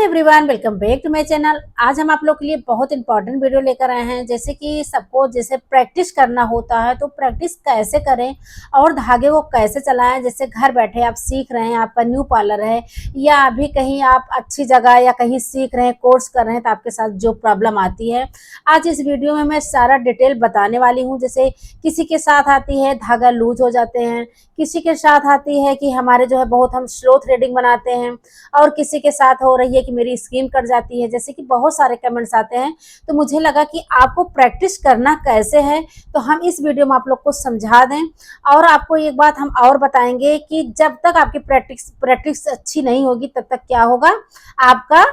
Everyone, welcome back to my channel. आज हम आप लोग के लिए बहुत इंपॉर्टेंट वीडियो लेकर आए हैं। जैसे कि सबको जैसे प्रैक्टिस करना होता है तो प्रैक्टिस कैसे करें और धागे को कैसे चलाएं। जैसे घर बैठे आप सीख रहे हैं, आपका न्यू पार्लर है या अभी कहीं आप अच्छी जगह या कहीं सीख रहे हैं, कोर्स कर रहे हैं, तो आपके साथ जो प्रॉब्लम आती है आज इस वीडियो में मैं सारा डिटेल बताने वाली हूँ। जैसे किसी के साथ आती है धागा लूज हो जाते हैं, किसी के साथ आती है कि हमारे जो है बहुत हम स्लो थ्रेडिंग बनाते हैं, और किसी के साथ हो रही है कि मेरी स्किन कट जाती है। जैसे कि बहुत सारे कमेंट्स आते हैं, तो मुझे लगा कि आपको प्रैक्टिस करना कैसे है तो हम इस वीडियो में आप लोग को समझा दें। और आपको एक बात हम और बताएंगे कि जब तक आपकी प्रैक्टिस अच्छी नहीं होगी तब तक क्या होगा, आपका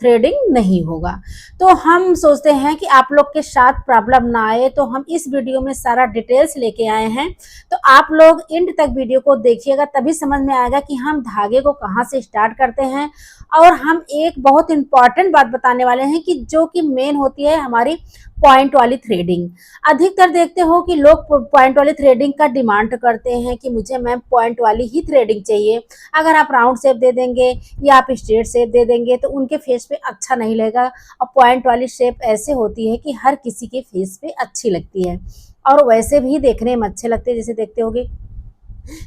थ्रेडिंग नहीं होगा। तो हम सोचते हैं कि आप लोग के साथ प्रॉब्लम ना आए, तो हम इस वीडियो में सारा डिटेल्स लेके आए हैं। तो आप लोग एंड तक वीडियो को देखिएगा, तभी समझ में आएगा कि हम धागे को कहाँ से स्टार्ट करते हैं। और हम एक बहुत इंपॉर्टेंट बात बताने वाले हैं कि जो कि मेन होती है हमारी पॉइंट वाली थ्रेडिंग। अधिकतर देखते हो कि लोग पॉइंट वाली थ्रेडिंग का डिमांड करते हैं कि मुझे मैम पॉइंट वाली ही थ्रेडिंग चाहिए। अगर आप राउंड शेप दे देंगे या आप स्ट्रेट शेप दे देंगे तो उनके फेस पे अच्छा नहीं लगेगा। और पॉइंट वाली शेप ऐसे होती है कि हर किसी के फेस पे अच्छी लगती है और वैसे भी देखने में अच्छे लगते हैं। जैसे देखते होगे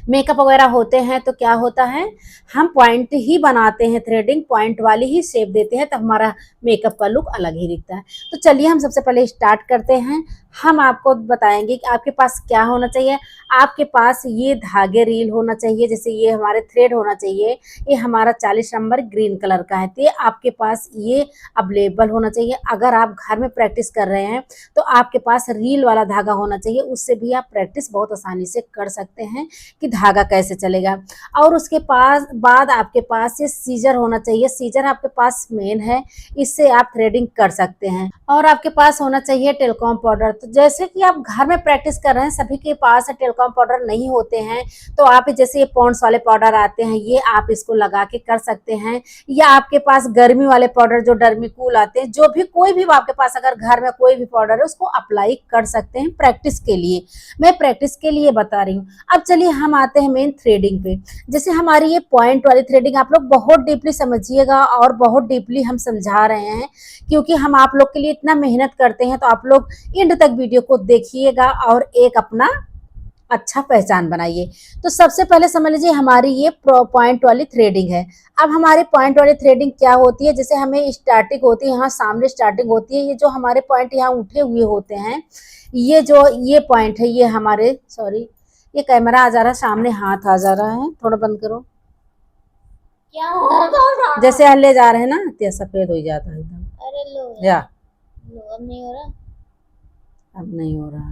मेकअप वगैरह होते हैं तो क्या होता है, हम पॉइंट ही बनाते हैं, थ्रेडिंग पॉइंट वाली ही शेप देते हैं, तो हमारा मेकअप का लुक अलग ही दिखता है। तो चलिए हम सबसे पहले स्टार्ट करते हैं। हम आपको बताएंगे कि आपके पास क्या होना चाहिए। आपके पास ये धागे रील होना चाहिए, जैसे ये हमारे थ्रेड होना चाहिए। ये हमारा 40 नंबर ग्रीन कलर का है, तो ये आपके पास ये अवेलेबल होना चाहिए। अगर आप घर में प्रैक्टिस कर रहे हैं तो आपके पास रील वाला धागा होना चाहिए, उससे भी आप प्रैक्टिस बहुत आसानी से कर सकते हैं कि धागा कैसे चलेगा। और उसके पास बाद आपके पास ये सीजर होना चाहिए। सीजर आपके पास मेन है, इससे आप थ्रेडिंग कर सकते हैं। और आपके पास होना चाहिए टेलकॉम पाउडर। तो जैसे कि आप घर में प्रैक्टिस कर रहे हैं, सभी के पास टेलकॉम पाउडर नहीं होते हैं, तो आप जैसे ये पॉन्ड्स वाले पाउडर आते हैं, ये आप इसको लगा के कर सकते हैं। या आपके पास गर्मी वाले पाउडर जो डर्मिकूल आते हैं, जो भी कोई भी आपके पास अगर घर में कोई भी पाउडर है उसको अप्लाई कर सकते हैं प्रैक्टिस के लिए। मैं प्रैक्टिस के लिए बता रही हूँ। अब चलिए हम आते हैं मेन थ्रेडिंग पे। जैसे हमारी ये पॉइंट वाली थ्रेडिंग आप लोग बहुत डीपली समझिएगा और बहुत डीपली हम समझा रहे हैं, क्योंकि हम आप लोग के लिए इतना मेहनत करते हैं। तो आप लोग एंड तक वीडियो को देखिएगा और एक अपना अच्छा पहचान बनाइए। तो सबसे पहले समझ लीजिए हमारी ये पॉइंट वाली थ्रेडिंग है। अब हमारी पॉइंट वाली थ्रेडिंग क्या होती है, जैसे हमें स्टार्टिंग होती है, यहाँ सामने स्टार्टिंग होती है। ये जो हमारे पॉइंट यहाँ उठे हुए होते हैं, ये जो ये पॉइंट है, ये हमारे सॉरी ये कैमरा आ जा रहा है, सामने हाथ आ जा रहा है, थोड़ा बंद करो। क्या हो रहा? जैसे हल्ले जा रहे हैं ना, तो सफेद हो जाता है एकदम। अरे लो या लो, अब नहीं हो रहा। अब नहीं हो रहा।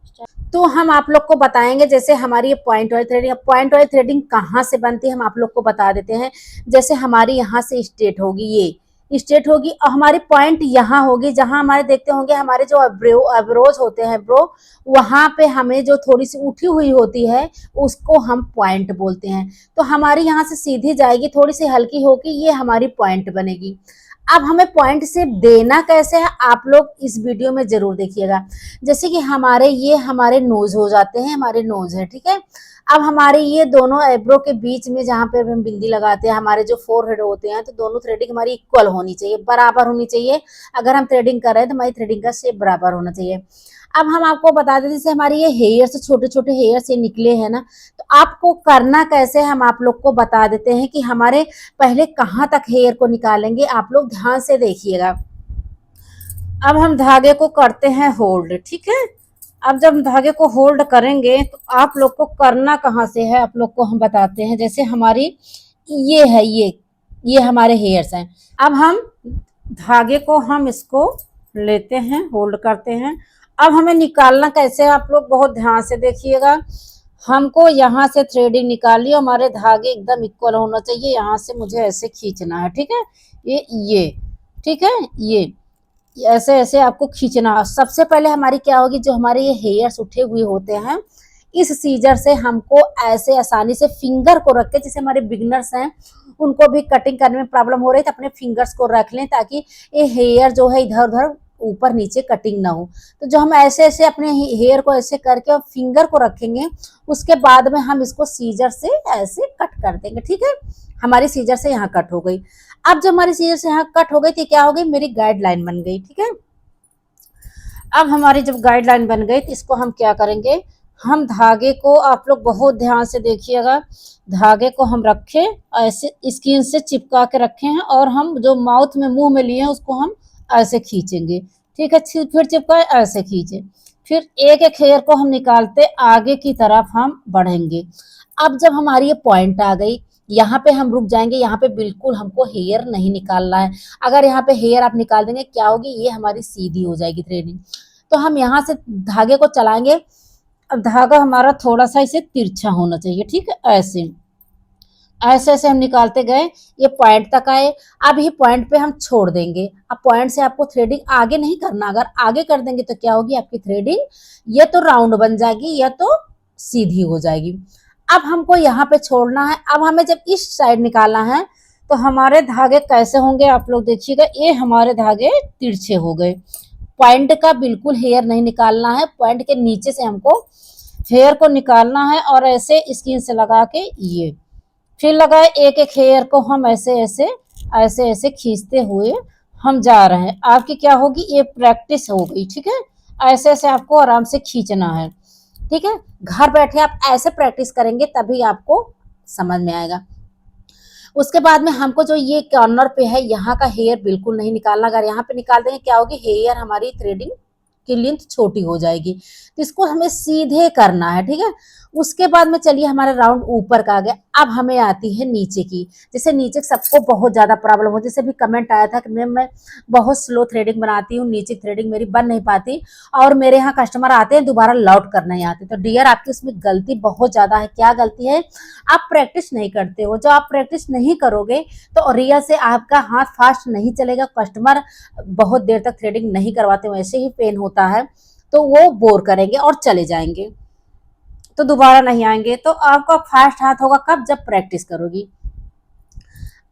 चलो तो हम आप लोग को बताएंगे जैसे हमारी ये पॉइंट वाली थ्रेडिंग कहाँ से बनती है, हम आप लोग को बता देते हैं। जैसे हमारी यहाँ से स्ट्रेट होगी, ये स्ट्रेट होगी और हमारी पॉइंट यहाँ होगी, जहाँ हमारे देखते होंगे हमारे जो अब्रोज होते हैं, ब्रो, वहां पे हमें जो थोड़ी सी उठी हुई होती है उसको हम पॉइंट बोलते हैं। तो हमारी यहाँ से सीधी जाएगी, थोड़ी सी हल्की होगी, ये हमारी पॉइंट बनेगी। अब हमें पॉइंट से देना कैसे है, आप लोग इस वीडियो में जरूर देखिएगा। जैसे कि ये हमारे नोज हो जाते हैं, हमारे नोज है, ठीक है। अब हमारे ये दोनों आईब्रो के बीच में जहाँ पे हम बिंदी लगाते हैं, हमारे जो फोरहेड होते हैं, तो दोनों थ्रेडिंग हमारी इक्वल होनी चाहिए, बराबर होनी चाहिए। अगर हम थ्रेडिंग कर रहे हैं तो हमारी थ्रेडिंग का शेप बराबर होना चाहिए। अब हम आपको बता दें, जैसे हमारी ये हेयर्स, छोटे छोटे हेयर्स ये निकले हैं ना, तो आपको करना कैसे हम आप लोग को बता देते हैं कि हमारे पहले कहाँ तक हेयर को निकालेंगे। आप लोग ध्यान से देखिएगा। अब हम धागे को करते हैं होल्ड, ठीक है। अब जब धागे को होल्ड करेंगे तो आप लोग को करना कहाँ से है, आप लोग को हम बताते हैं। जैसे हमारी ये है, ये हमारे हेयर्स हैं। अब हम धागे को हम इसको लेते हैं, होल्ड करते हैं। अब हमें निकालना कैसे है, आप लोग बहुत ध्यान से देखिएगा। हमको यहाँ से थ्रेडिंग निकाली, हमारे धागे एकदम इक्वल होना चाहिए। यहाँ से मुझे ऐसे खींचना है, ठीक है। ये ठीक है, ये ऐसे ऐसे आपको खींचना। सबसे पहले हमारी क्या होगी, जो हमारे ये हेयर्स उठे हुए होते हैं, इस सीजर से हमको ऐसे आसानी से फिंगर को रख के, जैसे हमारे बिगनर्स हैं उनको भी कटिंग करने में प्रॉब्लम हो रही है, तो अपने फिंगर्स को रख लें ताकि ये हेयर जो है इधर उधर ऊपर नीचे कटिंग ना हो। तो जो हम ऐसे ऐसे अपने हेयर को ऐसे करके और फिंगर को रखेंगे, उसके बाद में हम इसको सीजर से ऐसे कट कर देंगे। ठीक है, हमारी सीजर से यहाँ कट हो गई। अब जब हमारी सीजर से यहाँ कट हो गई तो क्या हो गई, मेरी गाइडलाइन बन गई। ठीक है, अब हमारी जब गाइडलाइन बन गई तो इसको हम क्या करेंगे, हम धागे को, आप लोग बहुत ध्यान से देखिएगा, धागे को हम रखे ऐसे स्किन से चिपका के रखे हैं और हम जो माउथ में मुंह में लिए हैं उसको हम ऐसे खींचेंगे। ठीक है, फिर चिपकाए ऐसे खींचे, फिर एक एक हेयर को हम निकालते आगे की तरफ हम बढ़ेंगे। अब जब हमारी ये पॉइंट आ गई, यहाँ पे हम रुक जाएंगे, यहाँ पे बिल्कुल हमको हेयर नहीं निकालना है। अगर यहाँ पे हेयर आप निकाल देंगे क्या होगी, ये हमारी सीधी हो जाएगी थ्रेडिंग। तो हम यहाँ से धागे को चलाएंगे। अब धागा हमारा थोड़ा सा इसे तिरछा होना चाहिए। ठीक है, ऐसे ऐसे ऐसे हम निकालते गए, ये पॉइंट तक आए। अब ये पॉइंट पे हम छोड़ देंगे। अब पॉइंट से आपको थ्रेडिंग आगे नहीं करना, अगर आगे कर देंगे तो क्या होगी, आपकी थ्रेडिंग या तो राउंड बन जाएगी या तो सीधी हो जाएगी। अब हमको यहाँ पे छोड़ना है। अब हमें जब इस साइड निकालना है तो हमारे धागे कैसे होंगे, आप लोग देखिएगा, ये हमारे धागे तिरछे हो गए। पॉइंट का बिल्कुल हेयर नहीं निकालना है, पॉइंट के नीचे से हमको हेयर को निकालना है और ऐसे स्किन से लगा के ये फिर लगाए, एक एक हेयर को हम ऐसे ऐसे ऐसे ऐसे खींचते हुए हम जा रहे हैं। आपकी क्या होगी, ये प्रैक्टिस हो गई। ठीक है, ऐसे ऐसे आपको आराम से खींचना है। ठीक है, घर बैठे आप ऐसे प्रैक्टिस करेंगे तभी आपको समझ में आएगा। उसके बाद में हमको जो ये कॉर्नर पे है यहाँ का हेयर बिल्कुल नहीं निकालना। अगर यहाँ पे निकाल देंगे क्या होगी, हेयर हमारी थ्रेडिंग की लेंथ छोटी हो जाएगी। तो इसको हमें सीधे करना है। ठीक है, उसके बाद में चलिए हमारा राउंड ऊपर का आ गया। अब हमें आती है नीचे की। जैसे नीचे सबको बहुत ज्यादा प्रॉब्लम होती है, जैसे भी कमेंट आया था कि मैं बहुत स्लो थ्रेडिंग बनाती हूँ, नीचे थ्रेडिंग मेरी बन नहीं पाती और मेरे यहाँ कस्टमर आते हैं दोबारा लौट कर नहीं आते। तो डियर, आपकी उसमें गलती बहुत ज्यादा है। क्या गलती है, आप प्रैक्टिस नहीं करते हो। जो आप प्रैक्टिस नहीं करोगे तो रियल से आपका हाथ फास्ट नहीं चलेगा, कस्टमर बहुत देर तक थ्रेडिंग नहीं करवाते, वैसे ही पेन होता है तो वो बोर करेंगे और चले जाएंगे, तो दोबारा नहीं आएंगे। तो आपका फास्ट हाथ होगा कब, जब प्रैक्टिस करोगी।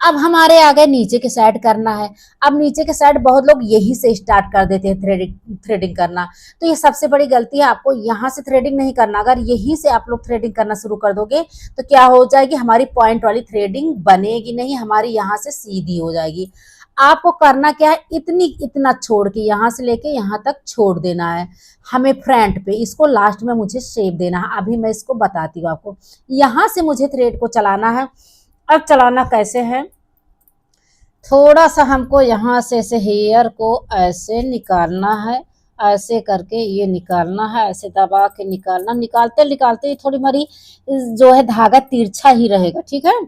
अब हमारे आगे नीचे के साइड करना है। अब नीचे के साइड बहुत लोग यही से स्टार्ट कर देते हैं थ्रेडिंग करना, तो ये सबसे बड़ी गलती है। आपको यहाँ से थ्रेडिंग नहीं करना। अगर यहीं से आप लोग थ्रेडिंग करना शुरू कर दोगे तो क्या हो जाएगी, हमारी पॉइंट वाली थ्रेडिंग बनेगी नहीं, हमारी यहाँ से सीधी हो जाएगी। आपको करना क्या है, इतना छोड़ के यहाँ से लेके यहाँ तक छोड़ देना है हमें फ्रंट पे। इसको लास्ट में मुझे शेप देना है, अभी मैं इसको बताती हूँ आपको। यहाँ से मुझे थ्रेड को चलाना है। अब चलाना कैसे है, थोड़ा सा हमको यहाँ से ऐसे हेयर को ऐसे निकालना है, ऐसे करके ये निकालना है, ऐसे दबा के निकालना। निकालते निकालते थोड़ी हमारी जो है धागा तिरछा ही रहेगा। ठीक है,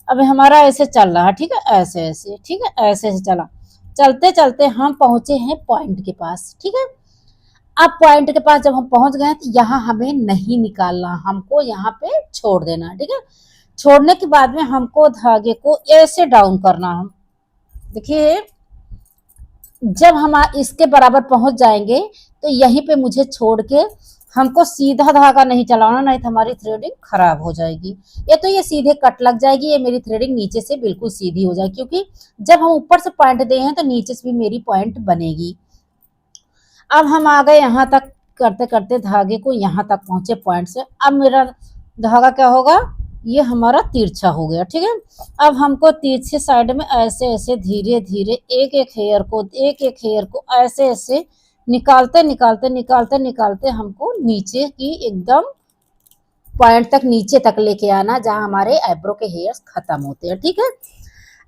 अब हमारा ऐसे चल रहा है। ठीक है, ऐसे ऐसे, ठीक है, ऐसे ऐसे चला। चलते चलते हम पहुंचे हैं पॉइंट के पास। ठीक है, अब पॉइंट के पास जब हम पहुंच गए तो यहाँ हमें नहीं निकालना, हमको यहाँ पे छोड़ देना। ठीक है, छोड़ने के बाद में हमको धागे को ऐसे डाउन करना है। देखिए, जब हम इसके बराबर पहुंच जाएंगे तो यहीं पे मुझे छोड़ के हमको सीधा धागा नहीं चलाना, नहीं तो हमारी थ्रेडिंग खराब हो जाएगी। या तो ये सीधे कट लग जाएगी, ये मेरी थ्रेडिंग नीचे से बिल्कुल सीधी हो जाएगी, क्योंकि जब हम ऊपर से पॉइंट दे हैं तो नीचे से भी मेरी पॉइंट बनेगी। अब हम आ गए यहाँ तक, करते करते धागे को यहाँ तक पहुंचे पॉइंट से। अब मेरा धागा क्या होगा, ये हमारा तिरछा हो गया। ठीक है, अब हमको तिरछे साइड में ऐसे ऐसे धीरे धीरे एक एक हेयर को ऐसे ऐसे निकालते निकालते निकालते निकालते हमको नीचे की एकदम पॉइंट तक, नीचे तक लेके आना जहां हमारे आईब्रो के हेयर्स खत्म होते हैं। ठीक है,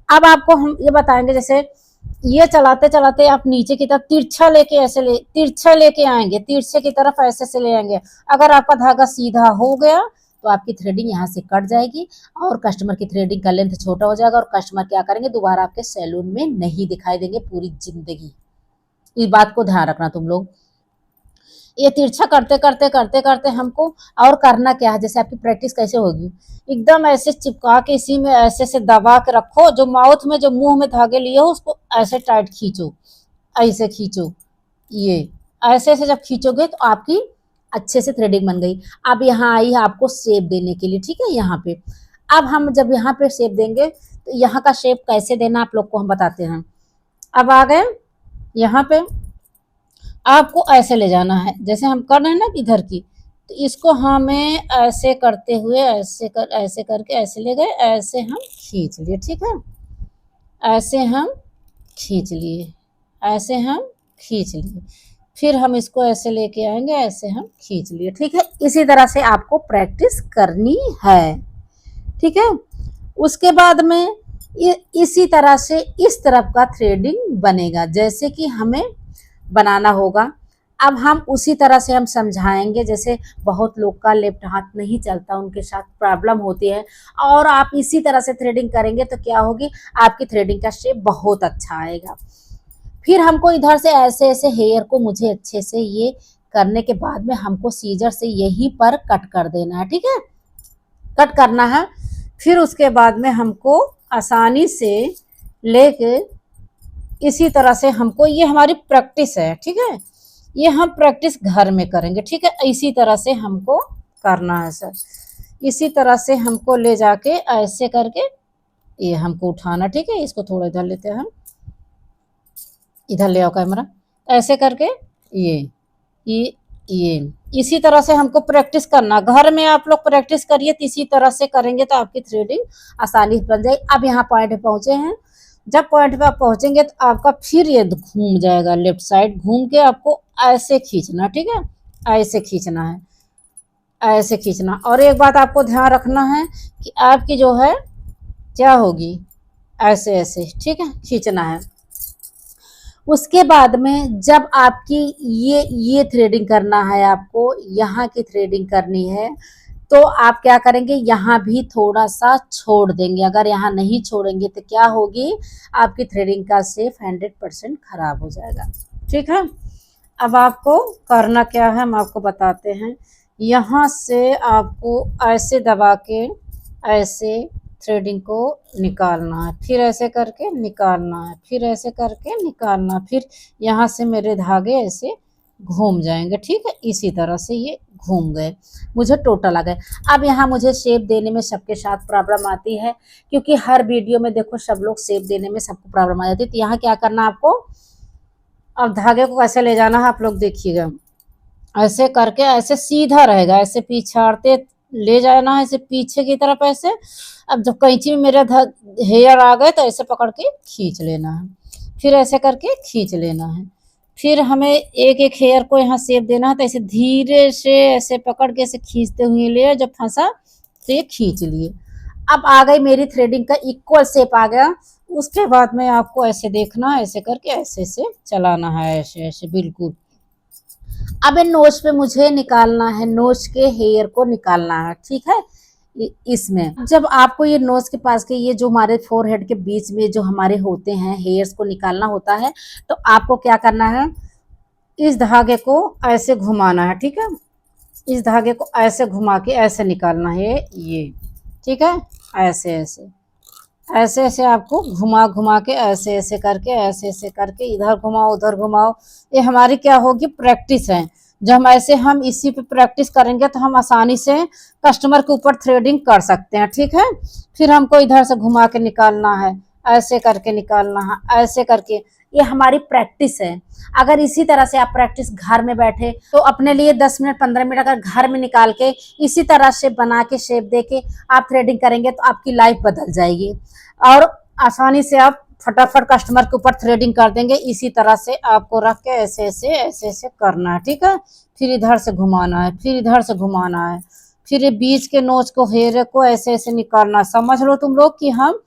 अब आपको हम ये बताएंगे, जैसे ये चलाते चलाते आप नीचे की तरफ तिरछा लेके आएंगे, तिरछे की तरफ ऐसे से ले आएंगे। अगर आपका धागा सीधा हो गया तो आपकी थ्रेडिंग यहाँ से कट जाएगी और कस्टमर की थ्रेडिंग का लेंथ छोटा हो जाएगा और कस्टमर क्या करेंगे, दोबारा आपके सैलून में नहीं दिखाई देंगे पूरी जिंदगी। इस बात को ध्यान रखना तुम लोग। ये तिरछा करते करते करते करते हमको और करना क्या है, जैसे आपकी प्रैक्टिस कैसे होगी, एकदम ऐसे चिपका के इसी में ऐसे से दबा के रखो। जो माउथ में, जो मुंह में धागे लिए हो उसको ऐसे टाइट खींचो, ऐसे खींचो। ये ऐसे ऐसे जब खींचोगे तो आपकी अच्छे से थ्रेडिंग बन गई। अब यहाँ आई है आपको शेप देने के लिए। ठीक है, यहाँ पे अब हम जब यहाँ पे शेप देंगे तो यहाँ का शेप कैसे देना आप लोग को हम बताते हैं। अब आ गए यहाँ पे, आपको ऐसे ले जाना है, जैसे हम कर रहे हैं ना इधर की, तो इसको हमें ऐसे करते हुए ऐसे करके ऐसे ले गए, ऐसे हम खींच लिए, ठीक है, ऐसे हम खींच लिए, ऐसे हम खींच लिए, फिर हम इसको ऐसे लेके आएंगे, ऐसे हम खींच लिए, ठीक है। इसी तरह से आपको प्रैक्टिस करनी है, ठीक है। उसके बाद में इसी तरह से इस तरफ का थ्रेडिंग बनेगा जैसे कि हमें बनाना होगा। अब हम उसी तरह से हम समझाएंगे, जैसे बहुत लोग का लेफ्ट हाथ नहीं चलता, उनके साथ प्रॉब्लम होती है, और आप इसी तरह से थ्रेडिंग करेंगे तो क्या होगी, आपकी थ्रेडिंग का शेप बहुत अच्छा आएगा। फिर हमको इधर से ऐसे ऐसे हेयर को मुझे अच्छे से ये करने के बाद में हमको सीजर से यहीं पर कट कर देना है, ठीक है, कट करना है। फिर उसके बाद में हमको आसानी से लेके इसी तरह से हमको, ये हमारी प्रैक्टिस है, ठीक है, ये हम प्रैक्टिस घर में करेंगे, ठीक है। इसी तरह से हमको करना है सर, इसी तरह से हमको ले जाके ऐसे करके ये हमको उठाना, ठीक है। इसको थोड़ा इधर लेते हैं हम, इधर ले आओ कैमरा, ऐसे करके ये ये इसी तरह से हमको प्रैक्टिस करना। घर में आप लोग प्रैक्टिस करिए, तो इसी तरह से करेंगे तो आपकी थ्रेडिंग आसानी से बन जाएगी। अब यहाँ पॉइंट पे पहुंचे हैं, जब पॉइंट पे आप पहुंचेंगे तो आपका फिर ये घूम जाएगा लेफ्ट साइड, घूम के आपको ऐसे खींचना, ठीक है, ऐसे खींचना है, ऐसे खींचना। और एक बात आपको ध्यान रखना है कि आपकी जो है क्या होगी, ऐसे ऐसे, ठीक है, खींचना है। उसके बाद में जब आपकी ये थ्रेडिंग करना है, आपको यहाँ की थ्रेडिंग करनी है, तो आप क्या करेंगे, यहाँ भी थोड़ा सा छोड़ देंगे। अगर यहाँ नहीं छोड़ेंगे तो क्या होगी, आपकी थ्रेडिंग का शेप 100% खराब हो जाएगा, ठीक है। अब आपको करना क्या है, हम आपको बताते हैं। यहाँ से आपको ऐसे दबा के ऐसे थ्रेडिंग को निकालना है, फिर ऐसे करके निकालना है, फिर ऐसे करके निकालना, फिर यहाँ से मेरे धागे ऐसे घूम जाएंगे, ठीक है। इसी तरह से ये घूम गए, मुझे टोटल आ गए। अब यहाँ मुझे शेप देने में सबके साथ प्रॉब्लम आती है, क्योंकि हर वीडियो में देखो सब लोग शेप देने में सबको प्रॉब्लम आ जाती है। तो यहाँ क्या करना आपको, अब धागे को कैसे ले जाना है आप लोग देखिएगा, ऐसे करके ऐसे सीधा रहेगा, ऐसे पिछाड़ते ले जाना है, ऐसे पीछे की तरफ ऐसे। अब जब कैंची में मेरे हेयर आ गए तो ऐसे पकड़ के खींच लेना है, फिर ऐसे करके खींच लेना है। फिर हमें एक एक हेयर को यहाँ शेप देना है, तो ऐसे धीरे से ऐसे पकड़ के ऐसे खींचते हुए ले, जब फंसा तो ये खींच लिए। अब आ गई मेरी थ्रेडिंग का इक्वल शेप आ गया। उसके बाद में आपको ऐसे देखना, ऐसे करके ऐसे से चलाना है, ऐसे ऐसे बिल्कुल। अब इन नोच पे मुझे निकालना है, नोच के हेयर को निकालना है, ठीक है। इसमें जब आपको ये नोज के पास के ये जो हमारे फोरहेड के बीच में जो हमारे होते हैं हेयर्स को निकालना होता है, तो आपको क्या करना है, इस धागे को ऐसे घुमाना है, ठीक है, इस धागे को ऐसे घुमा के ऐसे निकालना है ये, ठीक है, ऐसे ऐसे ऐसे ऐसे आपको घुमा घुमा के ऐसे ऐसे करके इधर घुमाओ उधर घुमाओ। ये हमारी क्या होगी, प्रैक्टिस है। जब हम इसी पे प्रैक्टिस करेंगे तो हम आसानी से कस्टमर के ऊपर थ्रेडिंग कर सकते हैं, ठीक है। फिर हमको इधर से घुमा के निकालना है, ऐसे करके निकालना है, ऐसे करके। ये हमारी प्रैक्टिस है। अगर इसी तरह से आप प्रैक्टिस घर में बैठे तो अपने लिए 10 मिनट 15 मिनट अगर घर में निकाल के इसी तरह से बना के शेप दे के आप थ्रेडिंग करेंगे तो आपकी लाइफ बदल जाएगी, और आसानी से आप फटाफट कस्टमर के ऊपर थ्रेडिंग कर देंगे। इसी तरह से आपको रख के ऐसे ऐसे ऐसे ऐसे करना है, ठीक है। फिर इधर से घुमाना है, फिर इधर से घुमाना है, फिर ये बीच के नोच को हेयर को ऐसे ऐसे निकालना। समझ लो तुम लोग कि हम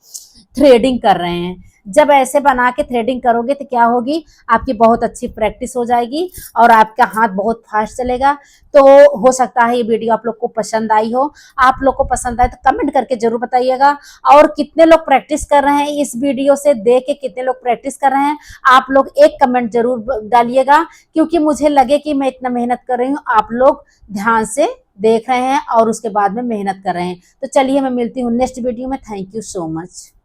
थ्रेडिंग कर रहे हैं। जब ऐसे बना के थ्रेडिंग करोगे तो क्या होगी, आपकी बहुत अच्छी प्रैक्टिस हो जाएगी और आपका हाथ बहुत फास्ट चलेगा। तो हो सकता है ये वीडियो आप लोग को पसंद आई हो। आप लोग को पसंद आए तो कमेंट करके जरूर बताइएगा। और कितने लोग प्रैक्टिस कर रहे हैं, इस वीडियो से देख के कितने लोग प्रैक्टिस कर रहे हैं, आप लोग एक कमेंट जरूर डालिएगा, क्योंकि मुझे लगे कि मैं इतना मेहनत कर रही हूँ, आप लोग ध्यान से देख रहे हैं और उसके बाद में मेहनत कर रहे हैं। तो चलिए मैं मिलती हूँ नेक्स्ट वीडियो में। Thank you so much.